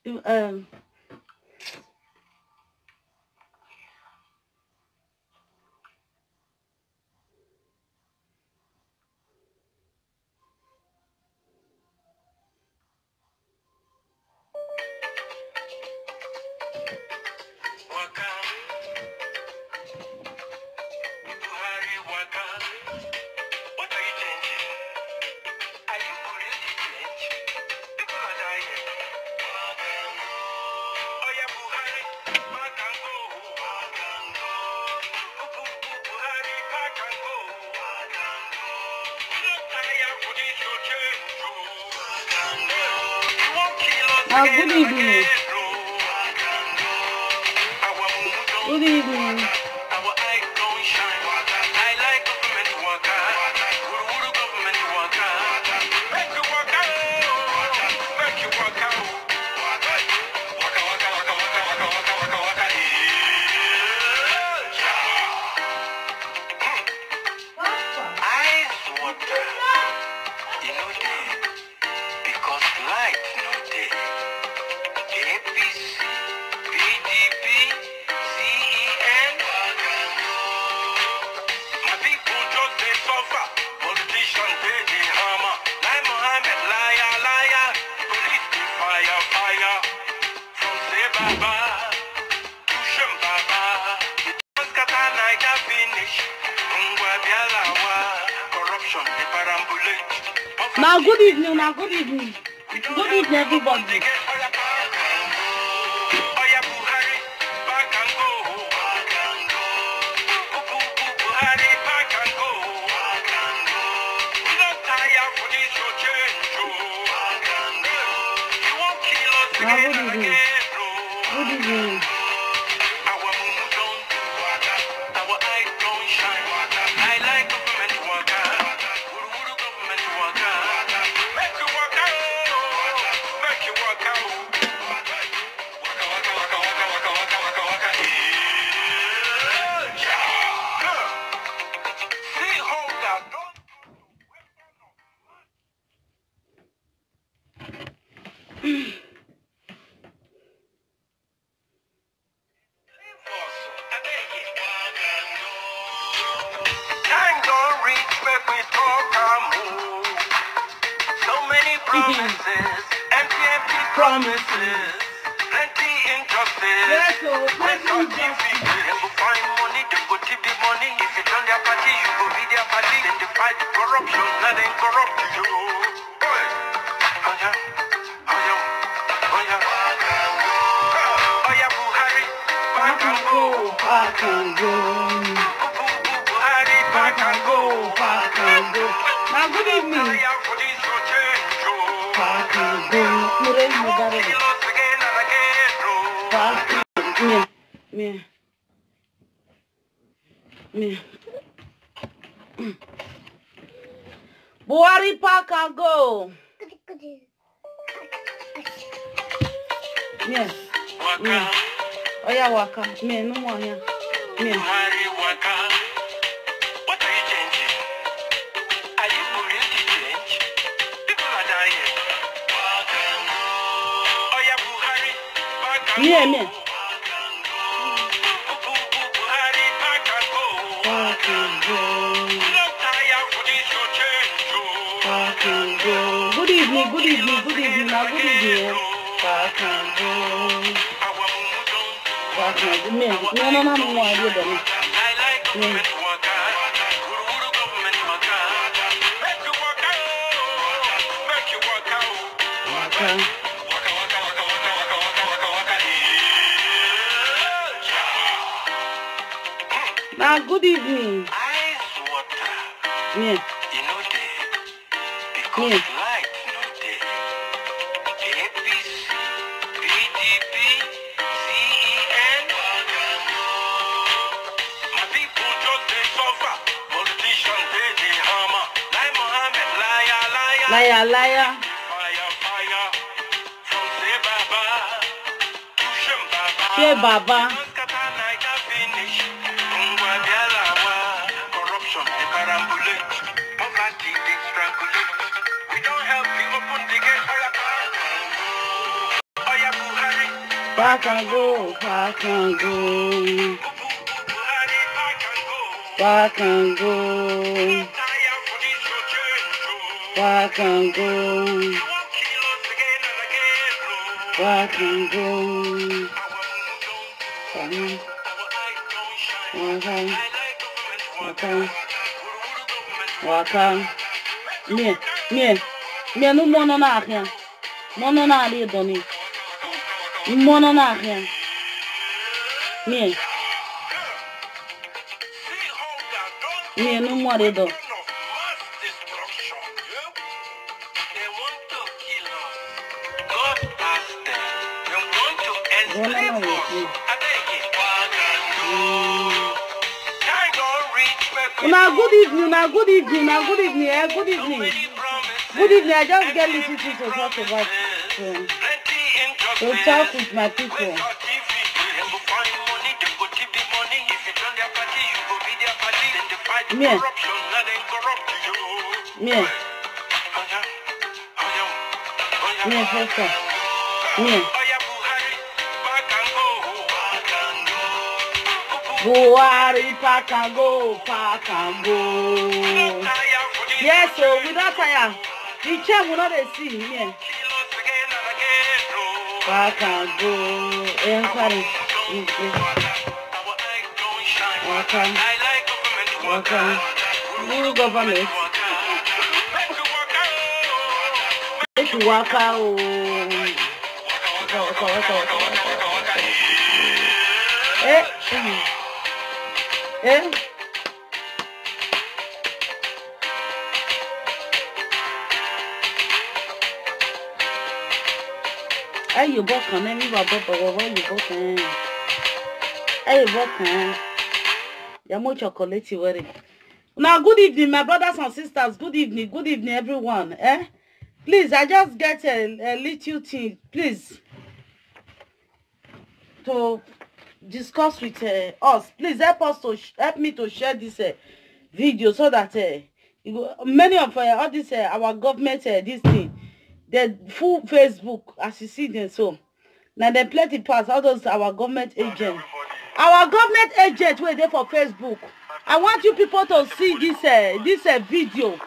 Good evening. Good evening. Now, good evening. Now, good evening. Good evening, everybody. Now, good evening. Good evening. Promises, plenty injustice. Yes, so plenty injustice. They will find money, they go tip the money. If you join their party, you go be their party. Then they fight corruption, now they corrupt you. Oh yeah, oh yeah, oh yeah. Oh yeah, Buhari, back and go, back and go. Buhari, back and go, back and go. Now good evening. Back and go. Me. Buhari, pack and go. Yes. Yeah. Oh yeah, waka. Me no more here. Me. Buhari, waka. What are you changing? Are you going to change? People are dying. Oh yeah, Buhari, pack and go. Yeah, me. Good evening, good evening, good evening, now good evening. Back and go. Back and go. Me, no, I did it. Me. Now good evening. Yeah. Yeah. Light, no day. APC, PDP, CEN. My people just they suffer. Politicians they hammer. Like Mohammed, liar. Liar. Fire. From say Baba to Shem Baba. Say Baba. Corruption, they perambulate. Poverty, they strangulate. We don't help you open the gate. Oh yeah, Back and go, back and go. Back and go. Back and go. Back and go. Waka. Me no mono na here. Mono na ali doni. Mono na here. Me no more do. Good evening, good evening, good evening, good evening. Good evening, I just get little things to talk about. To talk with my people. Me, first. Buhari, pack and go, pack and go. Yes, so without tire, the chair will not see me. Pack and go. Waka. New government. It's waka. Hey, you both can you both You're more chocolate wearing. Now, good evening, my brothers and sisters. Good evening, everyone. Please, I just get a little thing, please, to discuss with us. Please help me to share this video so that many of all this our government this thing, the full Facebook as you see them. So now they plenty pass all those our government agents. Our government agent were there for Facebook. I want you people to see this video.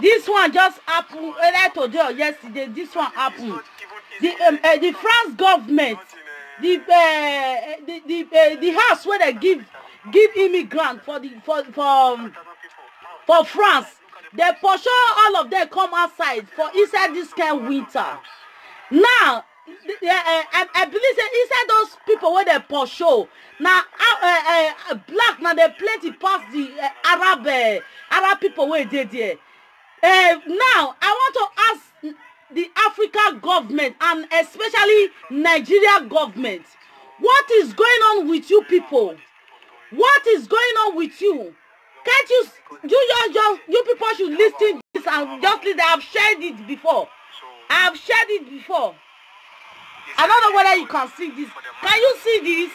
This one just happened either today or yesterday. This one happened. The France government, the house where they give immigrants for France, they pursue all of them come outside for inside this kind of winter. Now I believe that inside those people where they pursue now black now they plenty past the Arab people where they there. Now I want to ask the Africa government and especially Nigeria government, what is going on with you people? What is going on with you? Can't you people should listen to this and just listen. I've shared it before. I don't know whether you can see this. Can you see this?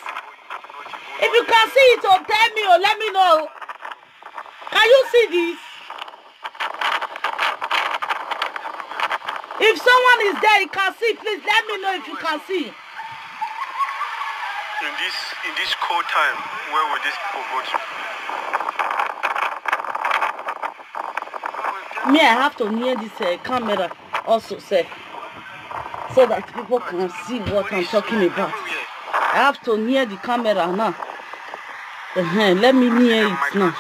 If you can see it, or tell me or let me know. Can you see this? If someone is there, you can see. Please let me know if you can see. In this cold time, where will these people go to? Me, I have to near this camera also, sir, so that people can see what I'm talking about. I have to near the camera now. Let me near it now.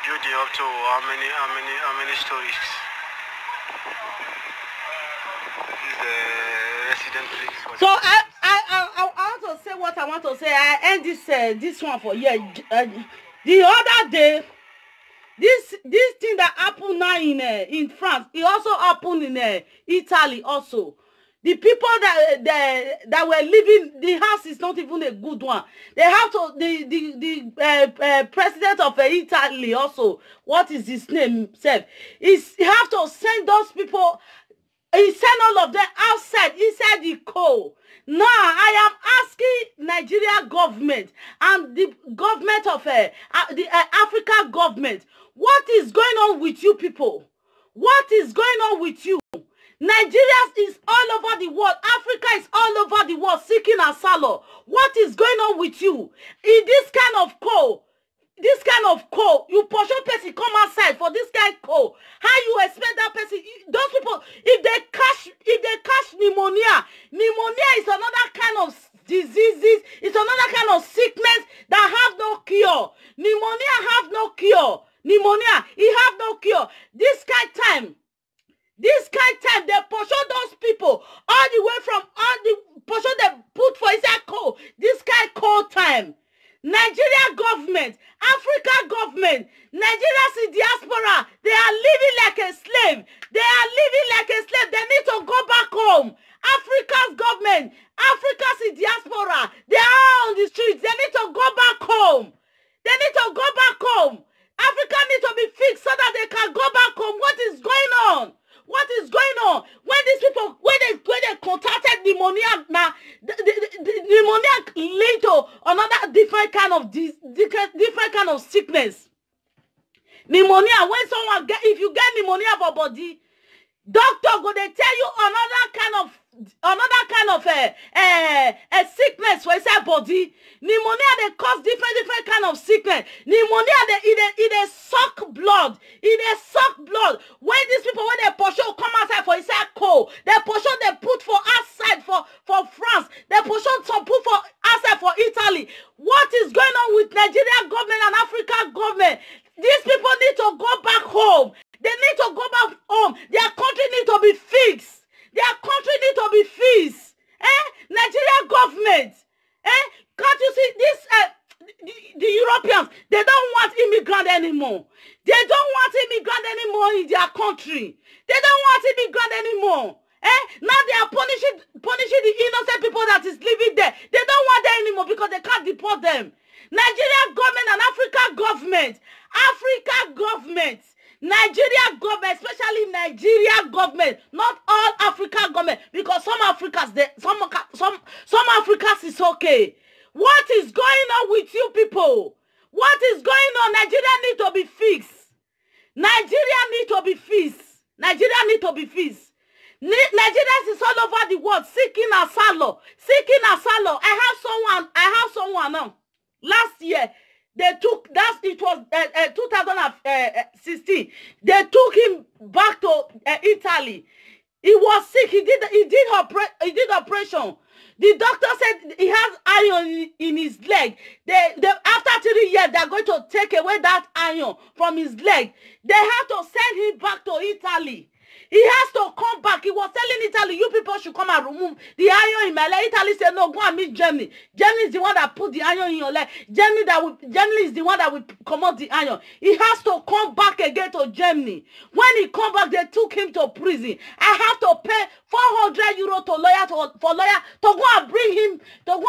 Building up to how many stories? This is the resident place. So I want to say what I want to say. I end this one for here. The other day, this thing that happened now in France, it also happened in Italy also. The people that were living, the house is not even a good one. They have to, the president of Italy also, what is his name, Seth? He have to send those people, he sent all of them outside, inside the coal. Now, I am asking Nigeria government and the government of the Africa government, what is going on with you people? What is going on with you? Nigeria is all over the world. Africa is all over the world seeking asylum. What is going on with you? In this kind of call, you pursue person come outside for this kind of call. How you expect that person? Those people, if they catch pneumonia is another kind of diseases. It's another kind of sickness that have no cure. Pneumonia have no cure. Pneumonia, it have no cure. This kind of time, they pursue those people all the way from all the pursue they put for inside cold. This kind of cold time. Nigeria government, Africa government, Nigeria's in diaspora, they are living like a slave. They are living like a slave. They need to go back home. Africa's government, Africa's in diaspora, they are on the streets. They need to go back home. They need to go back home. Africa needs to be fixed so that they can go back home. What is going on? What is going on? When these people, when they contracted pneumonia, now the pneumonia lead to another different kind of sickness. Pneumonia, when someone if you get pneumonia for body, doctor go they tell you another kind of a sickness for inside body. Pneumonia they cause different kind of sickness. Pneumonia they suck blood. It suck blood. When these people when they pursue come outside for inside cold, they pursue they put for outside for France. They pursue some put for outside for Italy. What is going on with Nigeria government and Africa government? These people need to go back home. They need to go back home. Their country need to be fixed. Their country need to be fixed. Nigeria government. Can't you see this? The Europeans, they don't want immigrants anymore. They don't want immigrants anymore in their country. They don't want immigrants anymore. Now they are punishing the innocent people that is living there. They don't want them anymore because they can't deport them. Nigeria government and Africa government, Nigeria government, especially Nigeria government, not all Africa government, because some Africans is okay. What is going on with you people? What is going on? Nigeria need to be fixed. Nigeria need to be fixed. Nigeria need to be fixed. Nigeria is all over the world seeking asylum. I have someone now. Last year, they took it was 2016. They took him back to Italy. He was sick. He did operation. The doctor said he has iron in his leg. After 3 years, they're going to take away that iron from his leg. They have to send him back to Italy. He has to come back. He was telling Italy, you people should come and remove the iron in my leg. Italy said, no, go and meet Germany. Germany is the one that put the iron in your leg. Germany is the one that will come out the iron. He has to come back again to Germany. When he come back, they took him to prison. I have to pay 400 euros to lawyer to go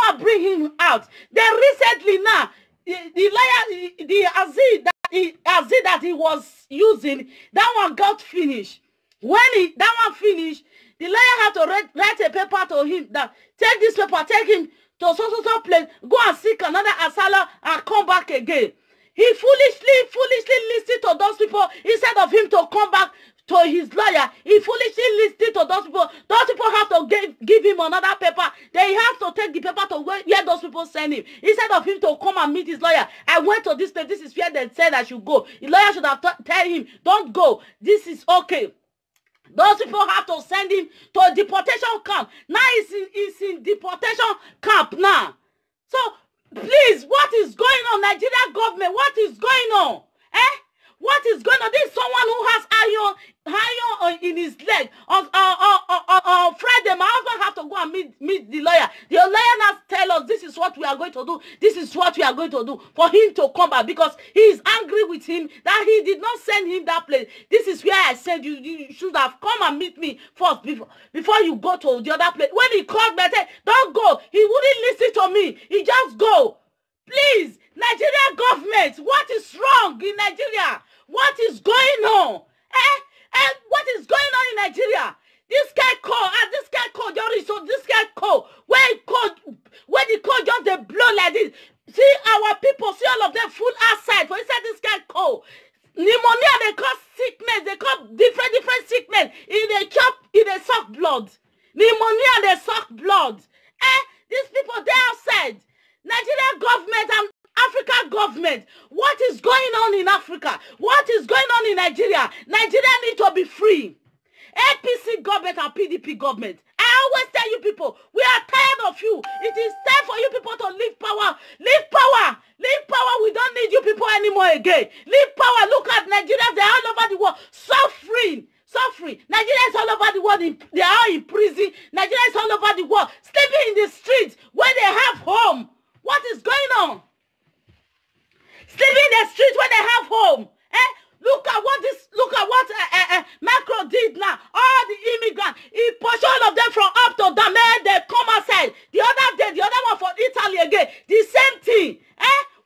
and bring him out. Then recently now, the lawyer, the Azid that he was using, that one got finished. When that one finished, the lawyer had to write a paper to him that take this paper, take him to so place, go and seek another asylum and come back again. He foolishly listened to those people instead of him to come back to his lawyer. He foolishly listened to those people. Those people have to give him another paper. Then he has to take the paper to where those people send him. Instead of him to come and meet his lawyer. I went to this place. This is where they said I should go. The lawyer should have tell him, don't go. This is okay. Those people have to send him to a deportation camp. Now he's in deportation camp now. So, please, what is going on, Nigeria government? What is going on? What is going on? This is someone who has iron in his leg. On Friday, my husband have to go and meet the lawyer. The lawyer now tell us this is what we are going to do. This is what we are going to do for him to come back because he is angry with him that he did not send him that place. This is where I said you should have come and meet me first before you go to the other place. When he called me, I said, don't go. He wouldn't listen to me. He just go. Please, Nigeria government, what is wrong in Nigeria? What is going on? What is going on in Nigeria? This guy called, so this guy called, where blood. Pneumonia, they suck blood. These people, they outside. Nigerian government and African government. What is going on in Africa? What is going on in Nigeria? Nigeria need to be free. APC government and PDP government. I always tell you people, we are tired of you. It is time for you people to leave power. Leave power. Leave power. We don't need you people anymore again. Leave power. Look at Nigeria. They're all over the world suffering. Suffering. Nigeria is all over the world. They are in prison. Nigeria is all over the world. Sleeping in the streets where they have home. What is going on? Sleeping in the streets where they have home. Look at what Macron did now. All the immigrants, he pushed all of them from up to down. They come outside. The other day, the other one for Italy again. The same thing.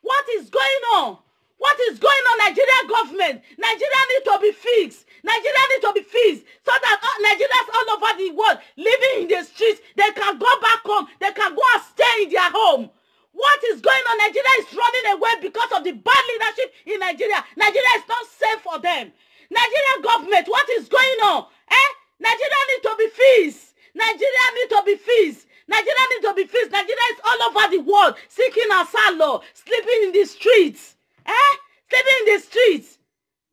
What is going on? What is going on, Nigerian government? Nigeria need to be fixed. Nigeria need to be fixed so that Nigerians all over the world living in the streets, they can go back home. They can go and stay in their home. What is going on? Nigeria is running away because of the bad leadership in Nigeria. Nigeria is not safe for them. Nigerian government, what is going on? Nigeria need to be fixed. Nigeria need to be fixed. Nigeria need to be fixed. Nigeria is all over the world seeking asylum, sleeping in the streets. Sleeping in the streets.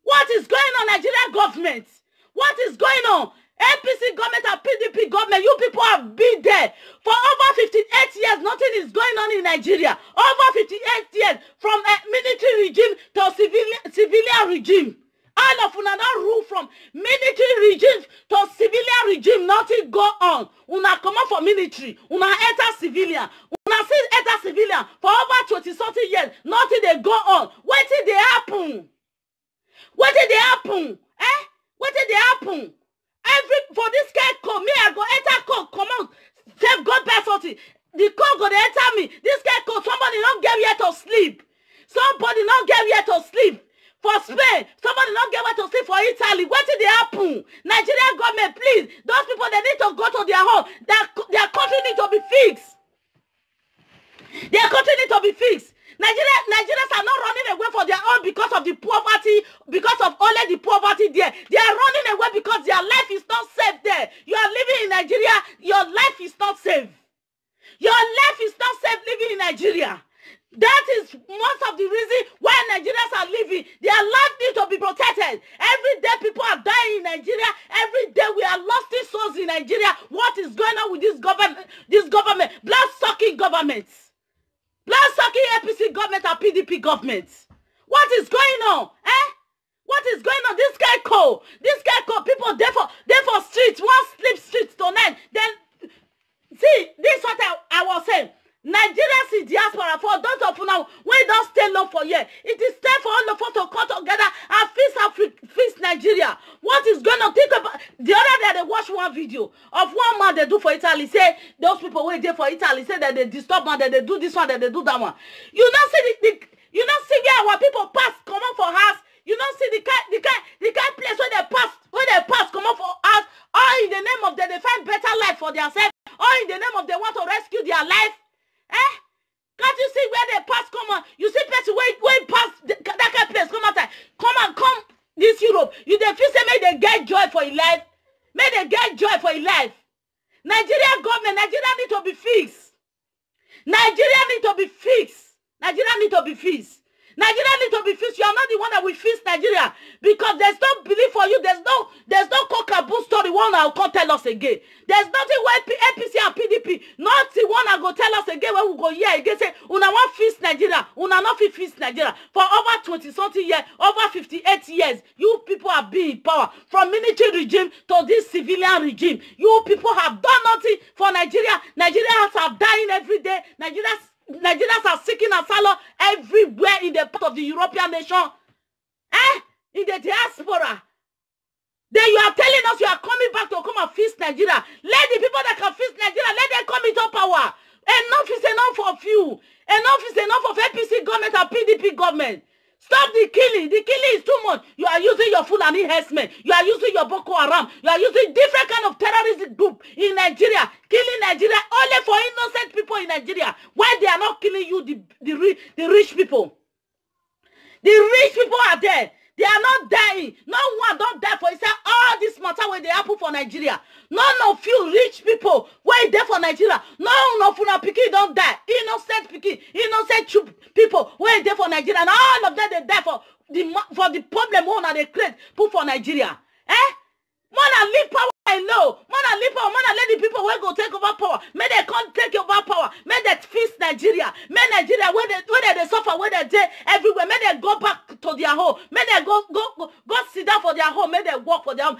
What is going on, Nigerian government? What is going on? APC government and PDP government, you people have been there for over 58 years. Nothing is going on in Nigeria. Over 58 years from a military regime to civilian regime. All of una don't rule from military regime to civilian regime. Nothing go on. Una come out for military. Una enter civilian. Una see enter civilian for over 20-something years. Nothing they go on. What did they happen? What did they happen? What did they happen? For this guy call me, I go enter call, come on, save God best something. The call go to enter me. This guy call, somebody not get here to sleep. Somebody not get here to sleep. For Spain, somebody not get here to sleep for Italy. What did they happen? Nigerian government, please, those people, they need to go to their home. Their country need to be fixed. Their country need to be fixed. Nigerians are not running away for their own because of the poverty, because of only the poverty there. They are running away because their life is not safe there. You are living in Nigeria, your life is not safe. Your life is not safe living in Nigeria. That is most of the reason why Nigerians are living. Their life needs to be protected. Every day people are dying in Nigeria. Every day we are losing souls in Nigeria. What is going on with this government? Blood-sucking governments. Blood-sucking APC government and PDP government. What is going on? What is going on? This guy call. People there for streets. One sleep streets tonight. Then see, this is what I was saying. Nigerians in diaspora, for those of you now, we don't stay low for years. It is time for all of us to come together and fix Nigeria. What is going on? Think about the other day they watched one video of one man they do for Italy. Say those people wait there for Italy, say that they disturb man, that they do this one, that they do that one. You don't see you don't see where our people pass, come on for house. You don't see the kind place where they pass, come on for us, all in the name of that they find better life for themselves, all in the name of they want to rescue their life. Can't you see where they pass? Come on, you see person where pass that kind of place. Come this Europe. You dey feel say make they get joy for your life. Make they get joy for your life. Nigerian government, Nigeria need to be fixed. Nigeria need to be fixed. Nigeria need to be fixed. Nigeria need to be fixed. You are not the one that will fix Nigeria because there's no belief for you. There's no cockaboo story one I will come tell us again. There's nothing where APC and PDP, not the one I go tell us again when we go here again say una want fix Nigeria, una not fix Nigeria. For over 20-something years, over 58 years, you people have been in power from military regime to this civilian regime. You people have done nothing for Nigeria. Nigerians are dying every day. Nigerians are seeking asylum everywhere in the part of the European nation. In the diaspora. Then you are telling us you are coming back to come and fix Nigeria. Let the people that can fix Nigeria, let them come into power. Enough is enough of you. Enough is enough of APC government and PDP government. Stop the killing. The killing is too much. You are using your Fulani herdsmen. You are using your Boko Haram. You are using different kind of terrorist group in Nigeria. Killing Nigeria only for innocent people in Nigeria. Why they are not killing you, the rich people? The rich people are there. They are not dying. No one don't die for it. All this matter where they happen for Nigeria. None of you rich people where there for Nigeria. None of you pikin don't die. Innocent pikin, innocent people where there for Nigeria. And all of them they die for the problem one they create put for Nigeria. Man leave power alone. Man leave power. Man let the people where go take over power. May they can't take over power. May they fix Nigeria. May Nigeria where they suffer, where they day everywhere. May they go back to their home. May they go sit down for their home. May they work for their home.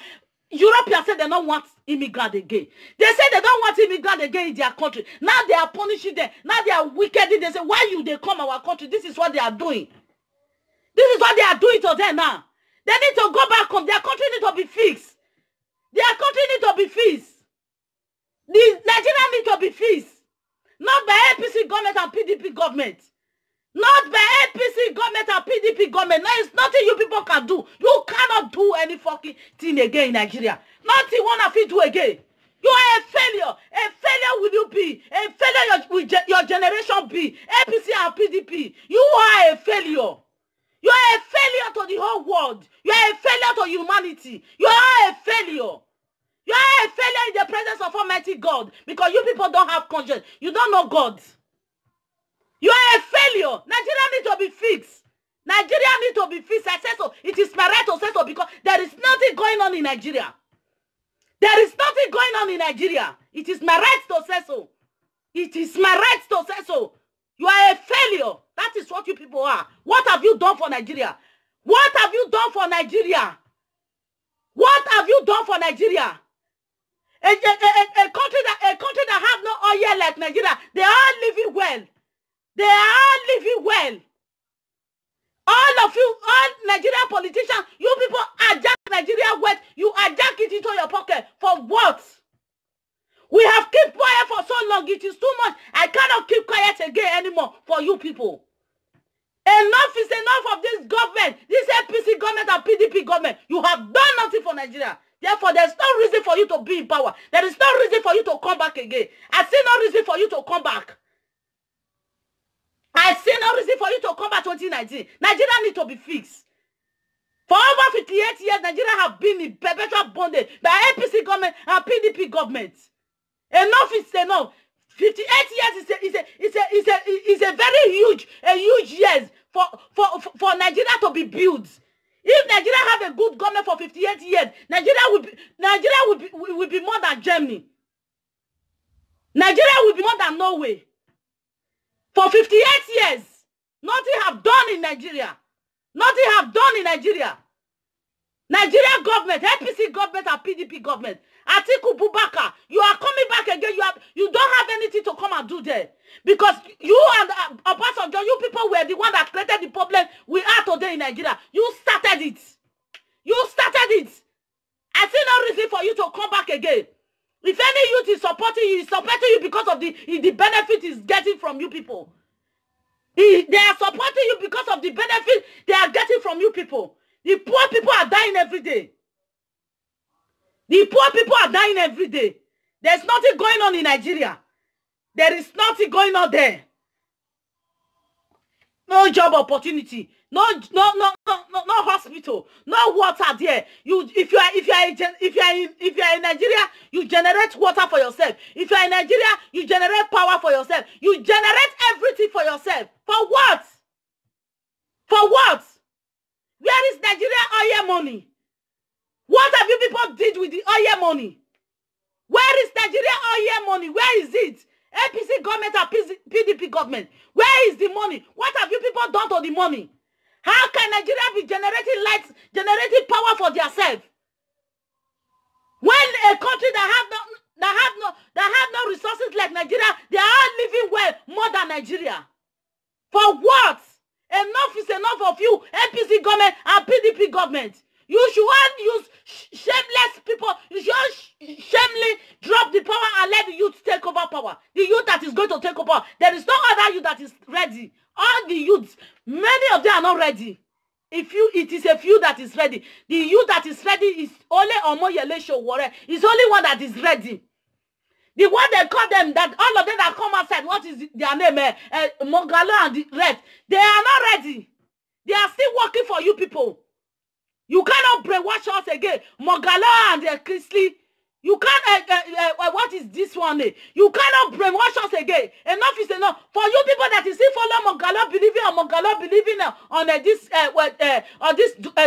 Europeans say they don't want immigrant again. They say they don't want immigrant again in their country. Now they are punishing them. Now they are wicked. They say, why you they come our country? This is what they are doing. This is what they are doing to them now. They need to go back home. Their country need to be fixed. Their country need to be fixed. The Nigeria need to be fixed. Not by APC government and PDP government. Not by APC government and PDP government. No, it's nothing you people can do. You cannot do any fucking thing again in Nigeria. Nothing one of you do again. You are a failure. A failure will you be. A failure will your generation be. APC and PDP. You are a failure. You are a failure to the whole world. You are a failure to humanity. You are a failure. You are a failure in the presence of Almighty God because you people don't have conscience. You don't know God. You are a failure. Nigeria needs to be fixed. Nigeria needs to be fixed. I say so. It is my right to say so because there is nothing going on in Nigeria. There is nothing going on in Nigeria. It is my right to say so. It is my right to say so. You are a failure. That is what you people are. What have you done for Nigeria? What have you done for Nigeria? What have you done for Nigeria? A country that have no oil like Nigeria, they are living well. They are living well. All of you, all Nigerian politicians, you people hijack Nigeria wet. You hijack it into your pocket. For what? We have kept quiet for so long. It is too much. I cannot keep quiet again anymore for you people. Enough is enough of this government. This APC government and PDP government. You have done nothing for Nigeria. Therefore, there's no reason for you to be in power. There is no reason for you to come back again. I see no reason for you to come back. I see no reason for you to come back 2019. Nigeria needs to be fixed. For over 58 years, Nigeria have been in perpetual bondage by APC government and PDP government. Enough is enough. 58 years is a very huge years for Nigeria to be built. If Nigeria have a good government for 58 years, Nigeria will be more than Germany. Nigeria will be more than Norway. For 58 years, nothing have done in Nigeria. Nothing have done in Nigeria. Nigeria government, APC government and PDP government. Atiku Bubaka, you are coming back again. You don't have anything to come and do there. Because you and Obasanjo, you people were the one that created the problem we are today in Nigeria. You started it. You started it. I see no reason for you to come back again. If any youth is supporting you because of the benefit is getting from you people. They are supporting you because of the benefit they are getting from you people. The poor people are dying every day. The poor people are dying every day. There's nothing going on in Nigeria. There is nothing going on there. No job opportunity. No hospital. No water there. If you are in Nigeria, you generate water for yourself. If you are in Nigeria, you generate power for yourself. You generate everything for yourself. For what? For what? Where is Nigeria oil money? What have you people did with the oil money? Where is Nigeria oil money? Where is it? APC government and PDP government. Where is the money? What have you people done to the money? How can Nigeria be generating lights, generating power for themselves? When a country that have no resources like Nigeria, they are living well more than Nigeria. For what? Enough is enough of you, APC government and PDP government. You should use shameless people. You should shamelessly drop the power and let the youth take over power. The youth that is going to take over. There is no other youth that is ready. All the youths, many of them are not ready. It is a few that is ready. The youth that is ready is only Omoyele Sowore. It's only one that is ready. The one they call them, that all of them that come outside, what is their name? Mogalo and the rest. They are not ready. They are still working for you people. You cannot brainwash us again. Mogala and Chrisley. You can't, what is this one? You cannot brainwash us again. Enough is enough. For you people that is still follow Mogala believing on this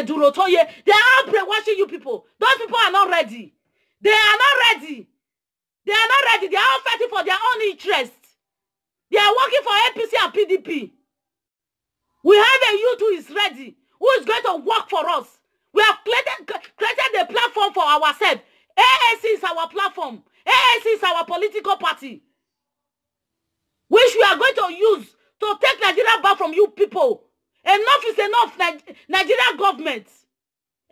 Durotoye, they are brainwashing you people. Those people are not ready. They are not ready. They are not ready. They are all fighting for their own interests. They are working for APC and PDP. We have a youth who is ready, who is going to work for us. We have created a platform for ourselves. AAC is our platform. AAC is our political party, which we are going to use to take Nigeria back from you people. Enough is enough, Nigeria government.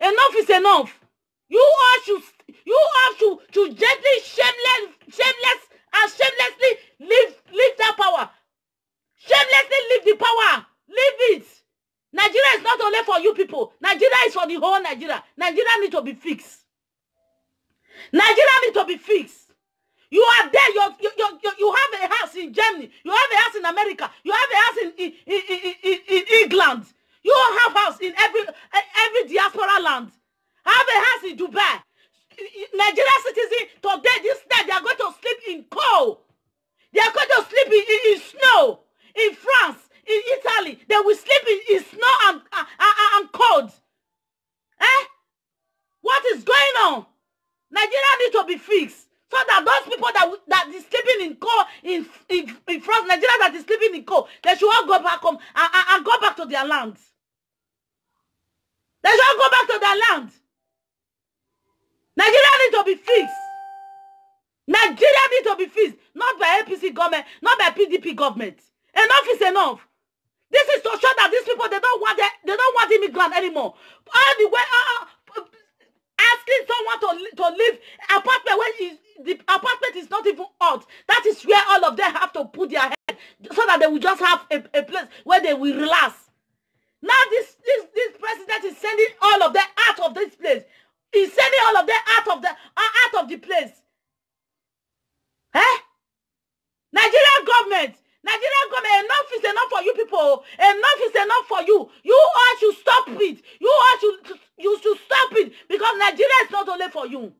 Enough is enough. You all should gently, shameless, and shamelessly leave that power. Shamelessly leave the power. Leave it. Nigeria is not only for you people. Nigeria is for the whole Nigeria. Nigeria needs to be fixed. Nigeria needs to be fixed. You are there. You have a house in Germany. You have a house in America. You have a house in England. You have a house in every diaspora land. Have a house in Dubai. Nigerian citizens today, this night, they are going to sleep in cold. They are going to sleep in snow. In France, in Italy, they will sleep in snow and cold. Eh? What is going on? Nigeria needs to be fixed so that those people that is sleeping in cold in France, Nigeria that is sleeping in cold, they should all go back home and go back to their land. They should all go back to their land. Nigeria needs to be fixed. Nigeria needs to be fixed, not by APC government, not by PDP government. Enough is enough. This is to show that these people they don't want immigrants anymore. All the way asking someone to live apartment when the apartment is not even hot. That is where all of them have to put their head so that they will just have a place where they will relax. Now this president is sending all of them out of this place. He's sending all of them out of the place. Eh? Nigerian government, enough is enough for you people. Enough is enough for you. You all should stop it. You should stop it because Nigeria is not only for you.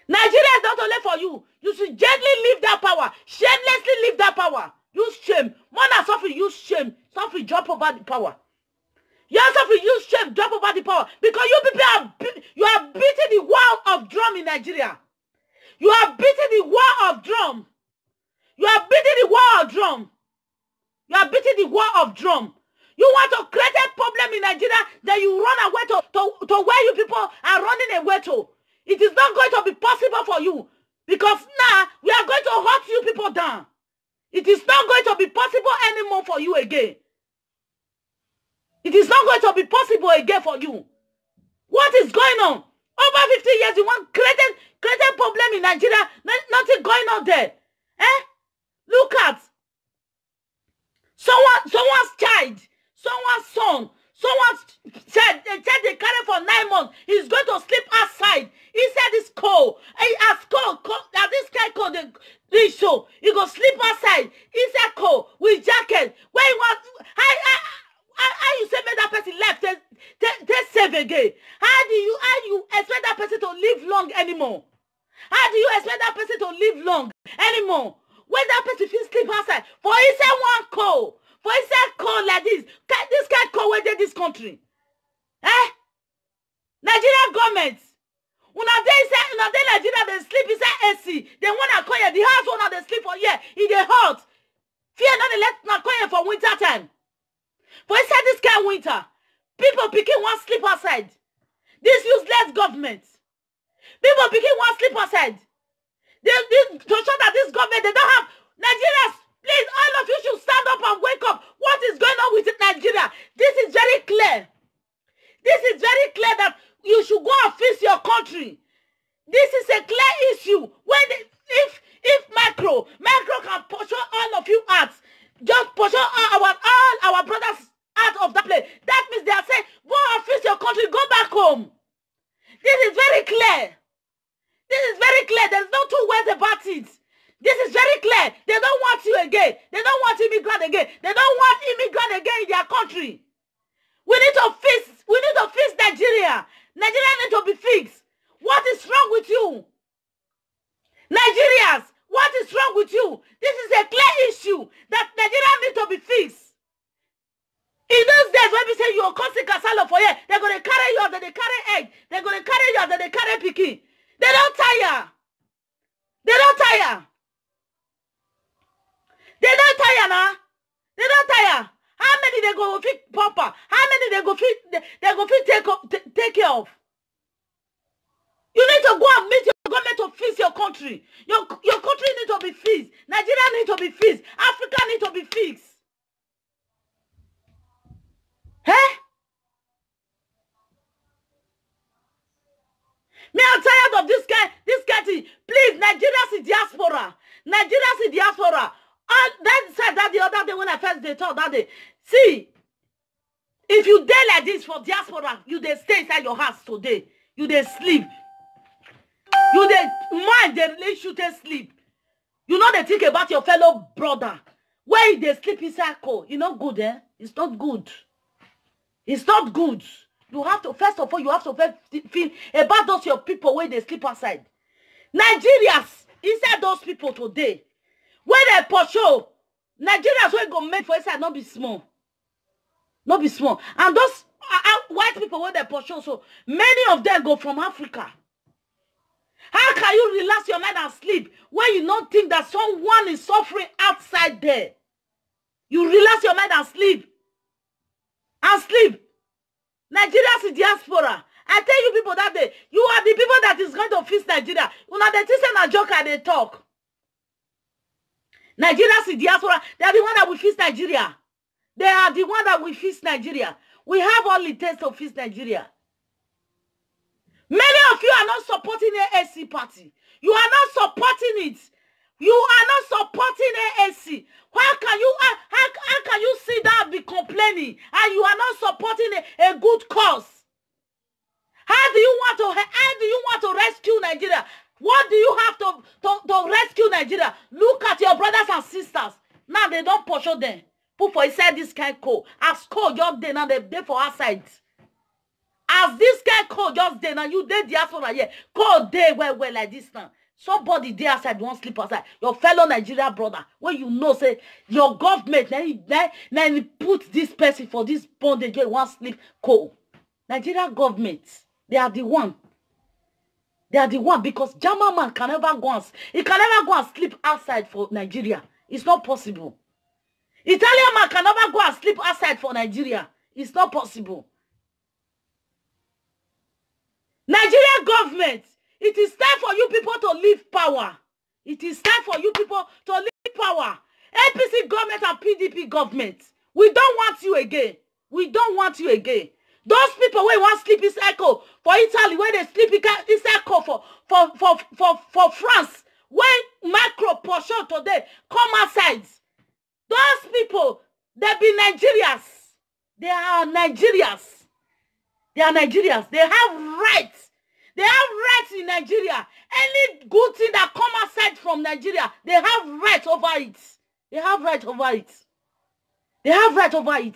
Nigeria is not only for you. You should gently leave that power. Shamelessly leave that power. Use shame. More than suffering, use shame. Suffering, drop over the power. You also use shame, drop over the power. Because you people are beating the wall of drum in Nigeria. You are beating the wall of drum. You are beating the wall of drum. You are beating the wall of drum. You want to create a problem in Nigeria, then you run away to where you people are running away to. It is not going to be possible for you. Because now, we are going to hunt you people down. It is not going to be possible anymore for you again. It is not going to be possible again for you. What is going on? Over 50 years, you want created problem in Nigeria. Nothing going on there. Eh? Look at someone's child, someone's son, someone's child they carry for 9 months. He's going to sleep outside. He said it's cold. He has cold. That this guy cold the show. He go sleep outside. He said cold with jacket. Where he wants. How you say make that person left? They save again. How you expect that person to live long anymore? How do you expect that person to live long anymore? When that person feels sleep outside, for he said one cold, for he said cold like this guy cold where this country. Eh? Nigerian government. When they Nigeria they sleep inside AC. They wanna call you the house owner they sleep for here. It they hot. Fear not they let not call you for winter time. For inside this kind of winter, people picking one sleep outside. This useless government. People picking one sleep outside. To show that this government, they don't have Nigerians. Please, all of you should stand up and wake up. What is going on with Nigeria? This is very clear. This is very clear that you should go and fix your country. This is a clear issue. If macro can pursue all of you out, just pursue all our brothers out of that place. That means they are saying, go and fix your country, go back home. This is very clear. This is very clear. There's no two ways about it. This is very clear. They don't want you again. They don't want immigrant again. They don't want immigrant again in their country. We need to fix Nigeria. Nigeria need to be fixed. What is wrong with you? Nigerians, what is wrong with you? This is a clear issue that Nigeria need to be fixed. In those days, when we say you're causing casalo for here, they're going to carry you out, they carry egg. They're going to carry you out, they carry pikin. They don't tire. They don't tire. They don't tire now. They don't tire. How many they go fit papa? How many they go fit take care of? You need to go and meet your government to fix your country. Your country need to be fixed. Nigeria need to be fixed. Africa need to be fixed. Hey? Me, I'm tired of this guy thing. Please, Nigeria's in diaspora. Nigeria's in diaspora. That said that the other day when I first they talk that day. See, if you day like this for diaspora, you they stay inside your house today. You they sleep. You they mind they let you they sleep. You know they think about your fellow brother. Where they sleep inside cold. It's not good, eh? It's not good. It's not good. You have to, first of all, you have to feel about those your people where they sleep outside. Nigerians, inside those people today, where they pursue, Nigerians where go make for inside, not be small. Not be small. And those white people where they pursue, so many of them go from Africa. How can you relax your mind and sleep when you don't think that someone is suffering outside there? You relax your mind and sleep. And sleep. Nigeria's in diaspora. I tell you people that day, you are the people that is going to fix Nigeria. You know, they think a joke and they talk. Nigeria's in diaspora. They are the one that will fix Nigeria. They are the one that will fix Nigeria. We have all it takes to fix Nigeria. Many of you are not supporting the AC party. You are not supporting it. You are not supporting AAC. How can you sit down and be complaining and you are not supporting a good cause? How do you want to rescue Nigeria? What do you have to rescue Nigeria? Look at your brothers and sisters. Now they don't pursue them. Put for inside this kind of code. As code just there now they for outside. As this guy code just there now you did diaspora here. Code there well like this now. Somebody there outside won't sleep outside. Your fellow Nigeria brother, when you know, say, your government, then he put this person for this bondage, you won't sleep cold. Nigeria government, they are the one. They are the one because German man can never go and sleep outside for Nigeria. It's not possible. Italian man can never go and sleep outside for Nigeria. It's not possible. Nigeria government, it is time for you people to leave power. It is time for you people to leave power. APC government and PDP government. We don't want you again. We don't want you again. Those people where want sleep inside for Italy, where they sleep inside for France, when macro portion today come outside. Those people, they be Nigerians. They are Nigerians. They are Nigerians. They have rights. They have rights in Nigeria. Any good thing that come outside from Nigeria, they have rights over it. They have right over it. They have right over it.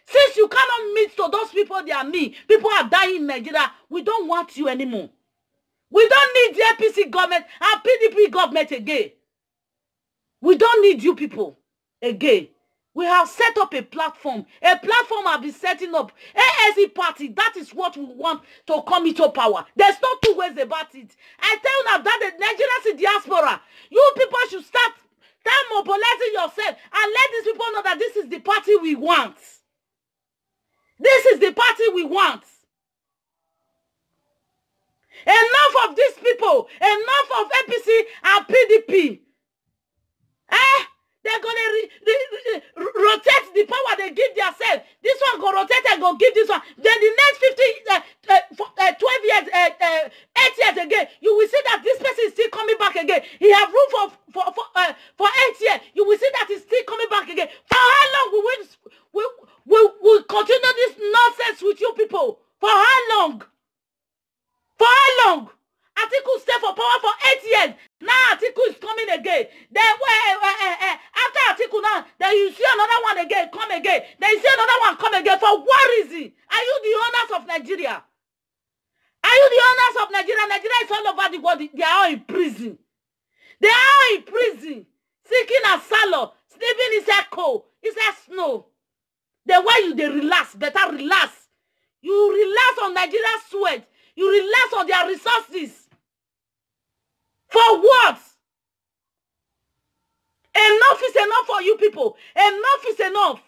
Since you cannot meet to those people they are me, people are dying in Nigeria, we don't want you anymore. We don't need the APC government and PDP government again. We don't need you people again. We have set up a platform. A platform have been setting up. ASE party, that is what we want to come into power. There's no two ways about it. I tell you now that the Nigerians in diaspora, you people should start mobilizing yourself and let these people know that this is the party we want. This is the party we want. Enough of these people. Enough of APC and PDP. They're going to rotate the power they give themselves. This one go rotate and go give this one. Then the next 12 years, 8 years again, you will see that this person is still coming back again. He have room for 8 years. You will see that he's still coming back again. For how long we'll continue this nonsense with you people? For how long? For how long? Atiku stay for power for 8 years. Now Atiku is coming again. Then after Atiku now, then you see another one again, come again. Then you see another one come again. For what reason? Are you the owners of Nigeria? Are you the owners of Nigeria? Nigeria is all over the world. They are all in prison. They are all in prison, seeking asylum, sleeping inside cold, inside snow. The way they relax, better relax. You relax on Nigeria's sweat. You relax on their resources. For what? Enough is enough for you people. Enough is enough.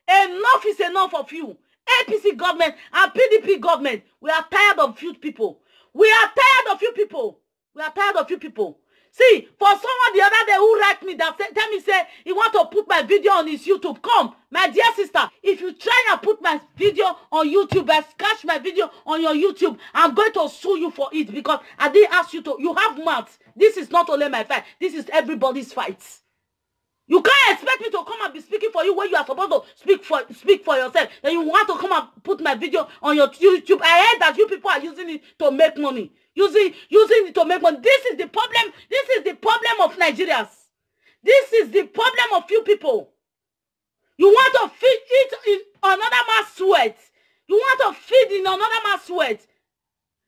Enough is enough of you. APC government and PDP government. We are tired of you people. We are tired of you people. We are tired of you people. See, for someone the other day who write me that tell me say he want to put my video on his YouTube. Come, my dear sister, if you try and put my video on YouTube and catch my video on your YouTube, I'm going to sue you for it because I didn't ask you to. You have mouths. This is not only my fight. This is everybody's fight. You can't expect me to come and be speaking for you when you are supposed to speak for yourself. Then you want to come and put my video on your YouTube. I heard that you people are using it to make money. Using it to make money. This is the problem. This is the problem of Nigerians. This is the problem of you people. You want to feed it in another man's sweat. You want to feed in another man's sweat.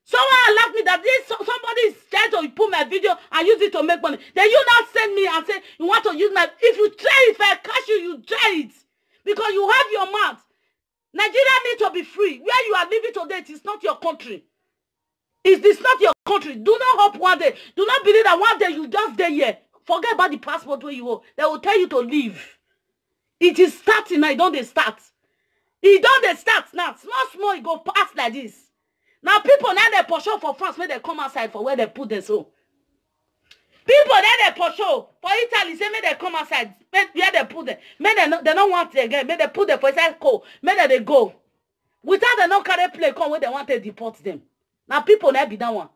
Someone alerted me that somebody is trying to put my video and use it to make money. Then you now send me and say you want to use my. If you try it, if I catch you, you try it because you have your mouth. Nigeria needs to be free. Where you are living today, it is not your country. It is not your country. Do not hope one day. Do not believe that one day you just stay here. Forget about the passport where you are. They will tell you to leave. It is starting now. It don't start. It don't start now. Small, it go past like this. Now people now they pursue for France when they come outside for where they put their soul. People then they pursue for Italy say may they come outside where they put them. May they don't want it again. May they put them for inside cold. May they go without they not carry play come where they want to deport them. Now people now be that one.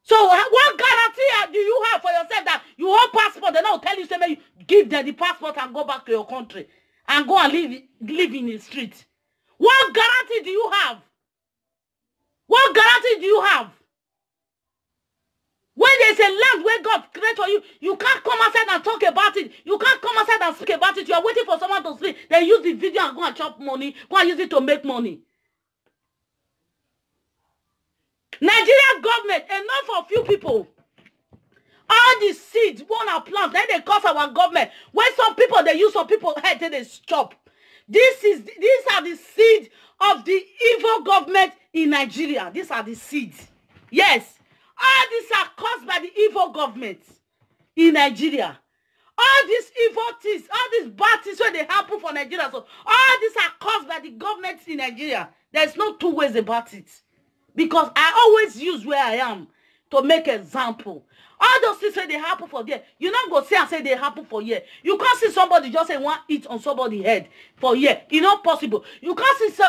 So what guarantee do you have for yourself that you hold passport? They don't tell you say may you give them the passport and go back to your country and go and live in the street. What guarantee do you have? What guarantee do you have? When there's a land where God created for you, you can't come outside and talk about it. You can't come outside and speak about it. You are waiting for someone to speak. They use the video and go and chop money. Go and use it to make money. Nigeria government, enough of you people. All the seeds, one are plant, then they cost our government. When some people, they use some people head, then they chop. These are the seeds of the evil government in Nigeria. These are the seeds. Yes. All these are caused by the evil government in Nigeria. All these evil things, all these bad things when they happen for Nigeria. So all these are caused by the government in Nigeria. There's no two ways about it. Because I always use where I am to make example. All those things when they happen for there, you not go say and say they happen for here. You can't see somebody just say one eat on somebody's head for here. It's not possible. You can't see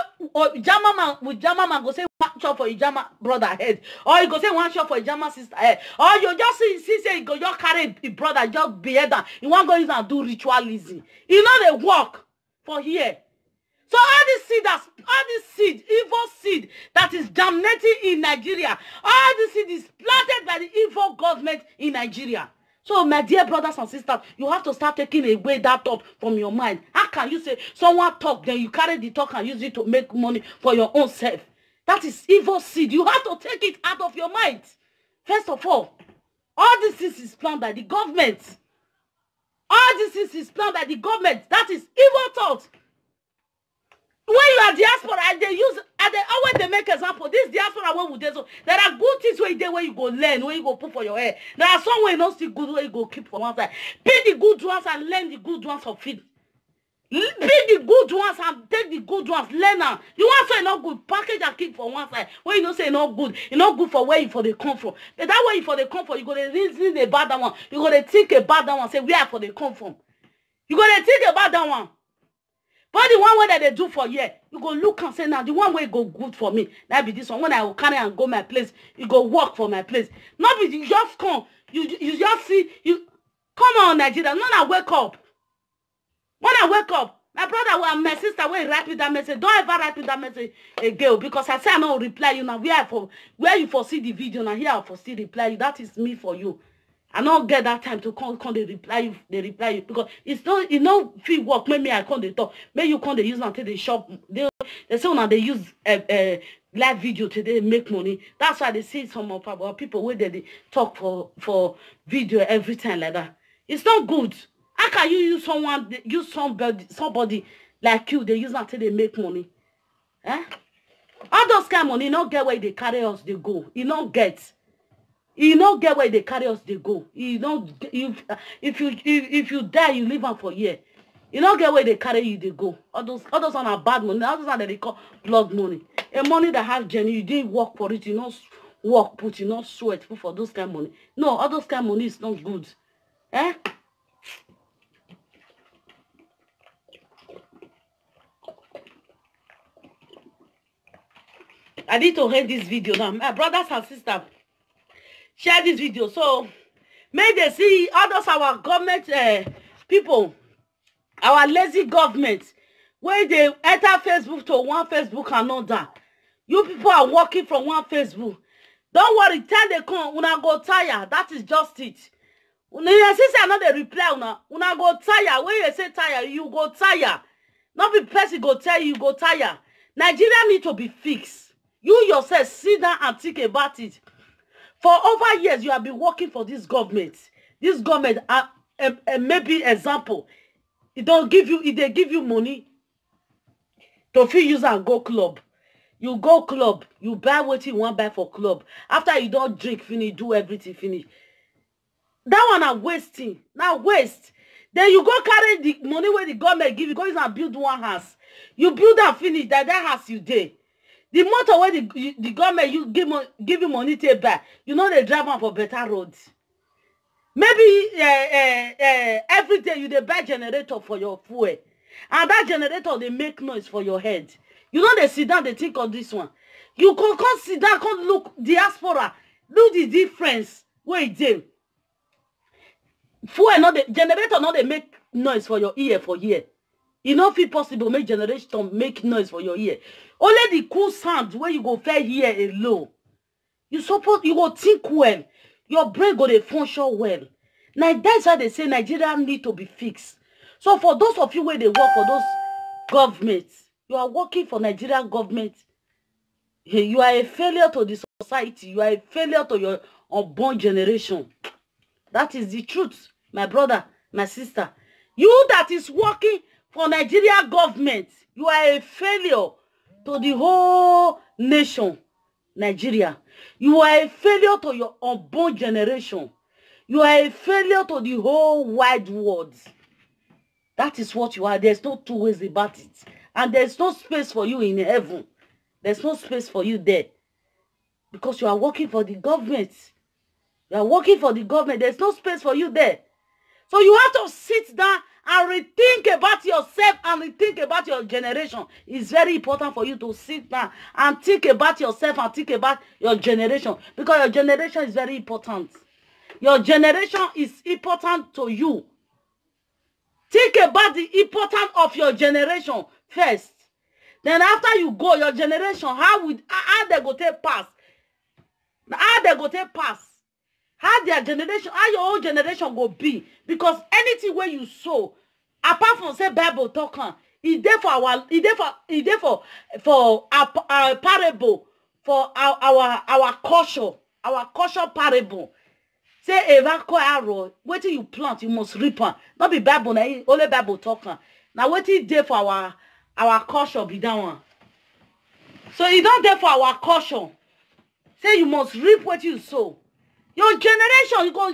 Jama man with Jama man go say one shot for a Jama brother head, or you go say one shot for a Jama sister head, or you just see say you go just carry a brother just behead them. You want to go in and do ritualism. You know they work for here. So all this seed, evil seed that is germinating in Nigeria, all this seed is planted by the evil government in Nigeria. So my dear brothers and sisters, you have to start taking away that thought from your mind. How can you say someone talk, then you carry the talk and use it to make money for your own self? That is evil seed. You have to take it out of your mind. First of all this is planned by the government. All this is planned by the government. That is evil thought. When you are diaspora, and they always make example. This diaspora where would they so there are good things where you go learn, where you go put for your hair. There are some where you don't see good where you go keep for one side. Pick the good ones and learn the good ones of it. Pick the good ones and take the good ones, learn them. You want to say not good, package and keep for one side. When you don't say not good, it's not good for where you for they come from. But that way you for they come from, you go to reason about that one. You go to think about that one, say where for they come from. You go to think about that one. But the one way that they do for here, you go look and say, now the one way go good for me. That be this one. When I will carry and go my place, you go work for my place. Not be you just come, you just see, you come on Nigeria. No, I wake up. When I wake up, my brother and my sister will write me that message. Don't ever write me that message again because I say I don't reply you now. Where you foresee the video now, here I foresee reply you. That is me for you. I don't get that time to come they reply you because it's not free work. Maybe I come they talk. Maybe you come they use until they shop. They say now they use live video today make money. That's why they see some of our people where they talk for video every time like that. It's not good. How can you use somebody like you? They use until they make money. Eh? All those kind of money, you don't get where they carry us, they go. You don't get. You don't get where they carry us, they go. You don't. If you die, you live on for a year. You don't get where they carry you, they go. All those are bad money. All those are that they call blood money. A money that has genuine, you didn't work for it. You not work, put you not sweat for those kind of money. No, all those kind of money is not good. Eh? I need to read this video now. My brothers and sisters, share this video so may they see others our government people, our lazy government, where they enter Facebook to one Facebook another. You people are working from one Facebook. Don't worry, time they come, una go tire. That is just it. Una sister not the reply una go tire. When you say tire, you go tire. Not be person go tell you go tire. Nigeria need to be fixed. You yourself sit down and think about it. For over years, you have been working for this government. This government, maybe example, they give you money to feel use and go club. You go club, you buy what you want buy for club. After you don't drink, finish, do everything, finish. That one are wasting. Now waste. Then you go carry the money where the government give you, go and build one house. You build and finish, that house you did. The motor where the government you give you money to buy, you know they drive on for better roads. Maybe every day you dey buy generator for your fuel, and that generator they make noise for your head. You know they sit down, they think of this one. You can come sit down, come look diaspora, look the difference. Wait there. Fuel not the generator not they make noise for your ear for year. You know if it possible make generation make noise for your ear. Only the cool sound where you go fair here alone. You go think well. Your brain go to function well. Now that's why they say Nigeria need to be fixed. So for those of you where they work for those governments, you are working for Nigerian government. You are a failure to the society. You are a failure to your unborn generation. That is the truth, my brother, my sister. You that is working for Nigeria government, you are a failure to the whole nation, Nigeria. You are a failure to your unborn generation. You are a failure to the whole wide world. That is what you are. There's no two ways about it. And there's no space for you in heaven. There's no space for you there. Because you are working for the government. You are working for the government. There's no space for you there. So you have to sit down and rethink about yourself and rethink about your generation. It's very important for you to sit down and think about yourself and think about your generation. Because your generation is very important. Your generation is important to you. Think about the importance of your generation first. Then after you go, your generation, how they go take pass? How they go take pass? How their generation, how your own generation go be? Because anything where you sow, apart from say Bible talking, it's there for our parable, for our culture parable. Say evacuate arrow, what you plant, you must reap. Not be Bible, only Bible talking. Now what is there for our culture be that one? So you don't there for our culture. Say you must reap what you sow. Your generation, you go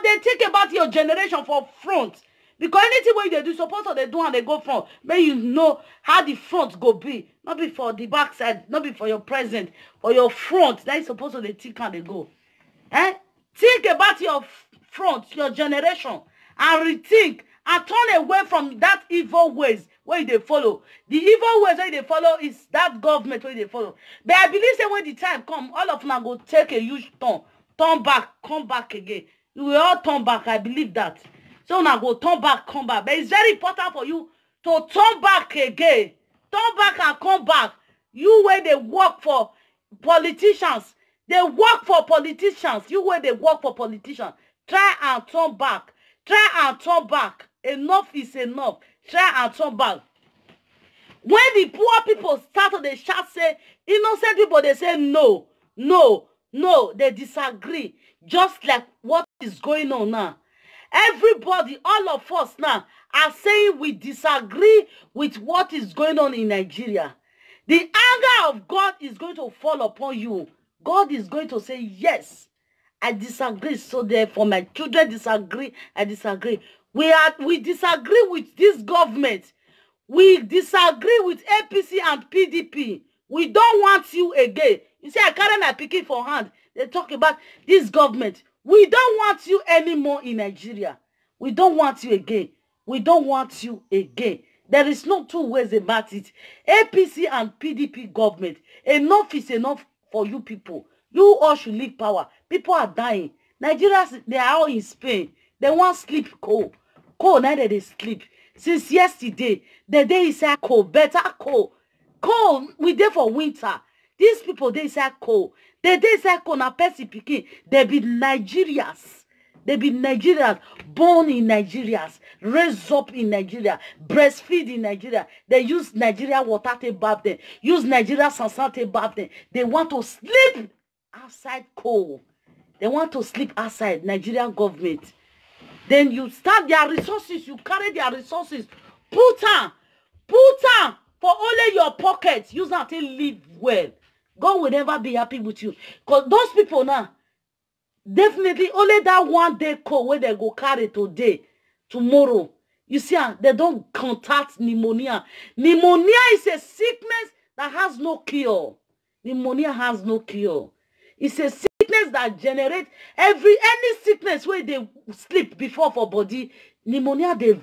they think about your generation for front. Because anything what they do, suppose they do and they go front. May you know how the front go be. Not be for the backside, not be for your present, for your front. That is supposed to they think and they go. Eh? Think about your front, your generation, and rethink and turn away from that evil ways where they follow. The evil ways where they follow is that government where they follow. But I believe that when the time come, all of them go take a huge turn back, come back again. You will all turn back. I believe that. So now go turn back, come back. But it's very important for you to turn back again. Turn back and come back. You where they work for politicians. They work for politicians. You where they work for politicians. Try and turn back. Try and turn back. Enough is enough. Try and turn back. When the poor people start to the shout, say, innocent people, they say no, no, no, they disagree. Just like what is going on now. Everybody, all of us now, are saying we disagree with what is going on in Nigeria. The anger of God is going to fall upon you. God is going to say, yes, I disagree. So therefore, my children disagree. I disagree. We disagree with this government. We disagree with APC and PDP. We don't want you again. You see, I carry my picking for hand. They talk about this government. We don't want you anymore in Nigeria. We don't want you again. We don't want you again. There is no two ways about it. APC and PDP government. Enough is enough for you people. You all should leave power. People are dying. Nigerians, they are all in Spain. They want sleep cold. Cold, neither they sleep. Since yesterday, the day is cold, better cold. Cold, we there for winter. These people, they say cold. The day is cold, na person pikin. They be Nigerians. They be Nigerians, born in Nigeria, raised up in Nigeria, breastfeed in Nigeria. They use Nigeria water to bath them. Use Nigeria sansan to bath them. They want to sleep outside cold. They want to sleep outside Nigerian government. Then you start their resources, you carry their resources, put on for only your pocket. Use that to live well. God will never be happy with you. Because those people now, definitely only that one day call where they go carry today, tomorrow. You see, they don't contact pneumonia. Pneumonia is a sickness that has no cure. Pneumonia has no cure. It's a sickness that generates any sickness where they sleep before for body. Pneumonia, they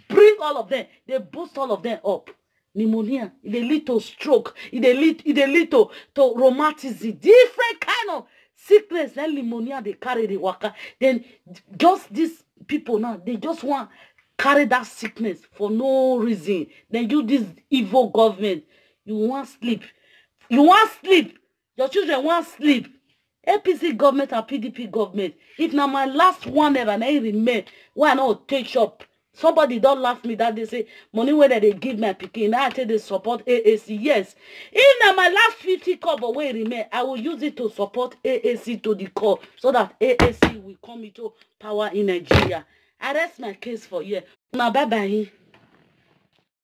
bring all of them. They boost all of them up. Pneumonia, they lead to stroke. They lead to rheumatism. Different kind of sickness. Then pneumonia, they carry the waka. Then just these people now, they just want carry that sickness for no reason. Then you, this evil government, you want sleep. You want sleep. Your children want sleep. APC government and PDP government. If now my last one ever and I remain, why not take shop? Somebody don't laugh me that they say money where they give my picking. I tell they support AAC. Yes. If now my last 50 cover where remain, I will use it to support AAC to the core so that AAC will come into power in Nigeria. I rest my case for you. Now bye bye.